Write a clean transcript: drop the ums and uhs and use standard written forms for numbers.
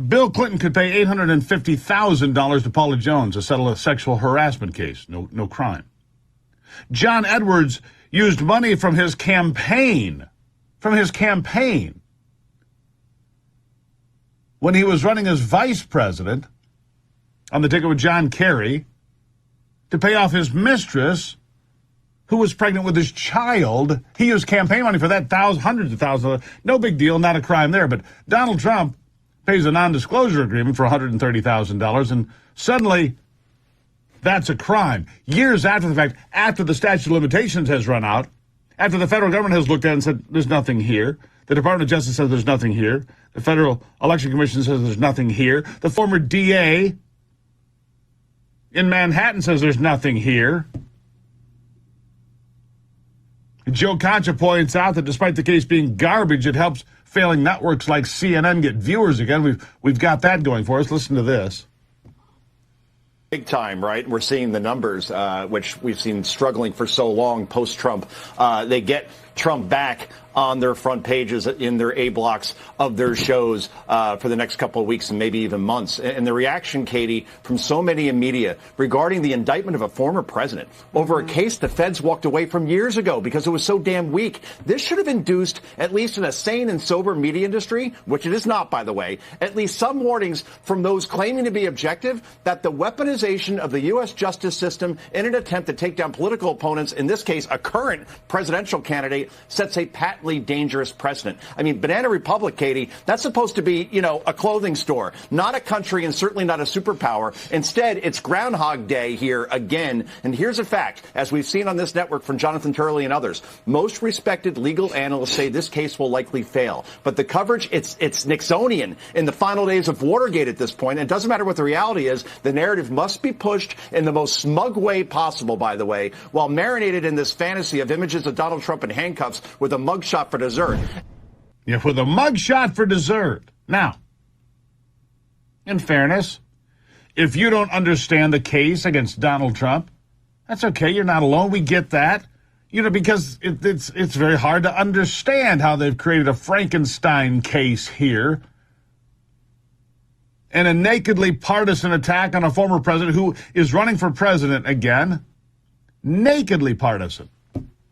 Bill Clinton could pay $850,000 to Paula Jones to settle a sexual harassment case. No crime. John Edwards used money from his campaign, when he was running as vice president on the ticket with John Kerry to pay off his mistress who was pregnant with his child. He used campaign money for that, hundreds of thousands. No big deal, not a crime there. But Donald Trump pays a non-disclosure agreement for $130,000, and suddenly that's a crime. Years after the fact, after the statute of limitations has run out, after the federal government has looked at it and said, there's nothing here. The Department of Justice says there's nothing here. The Federal Election Commission says there's nothing here. The former DA in Manhattan says there's nothing here. Joe Concha points out that despite the case being garbage, it helps failing networks like CNN get viewers again. We've got that going for us. Listen to this. Big time, right? We're seeing the numbers, which we've seen struggling for so long post-Trump. They get Trump back on their front pages in their A blocks of their shows for the next couple of weeks and maybe even months. And the reaction, Katie, from so many in media regarding the indictment of a former president over a case the feds walked away from years ago because it was so damn weak. This should have induced, at least in a sane and sober media industry, which it is not, by the way, at least some warnings from those claiming to be objective that the weaponization of the U.S. justice system in an attempt to take down political opponents, in this case, a current presidential candidate, sets a patently dangerous precedent. I mean, Banana Republic, Katie, that's supposed to be, a clothing store, not a country and certainly not a superpower. Instead, it's Groundhog Day here again. And here's a fact, as we've seen on this network from Jonathan Turley and others, most respected legal analysts say this case will likely fail. But the coverage, it's Nixonian in the final days of Watergate at this point. And it doesn't matter what the reality is. The narrative must be pushed in the most smug way possible, by the way, while marinated in this fantasy of images of Donald Trump in handcuffs with a mugshot for dessert. Yeah, with a mugshot for dessert. Now, in fairness, if you don't understand the case against Donald Trump, that's okay. You're not alone. We get that. Because it's very hard to understand how they've created a Frankenstein case here and a nakedly partisan attack on a former president who is running for president again. Nakedly partisan.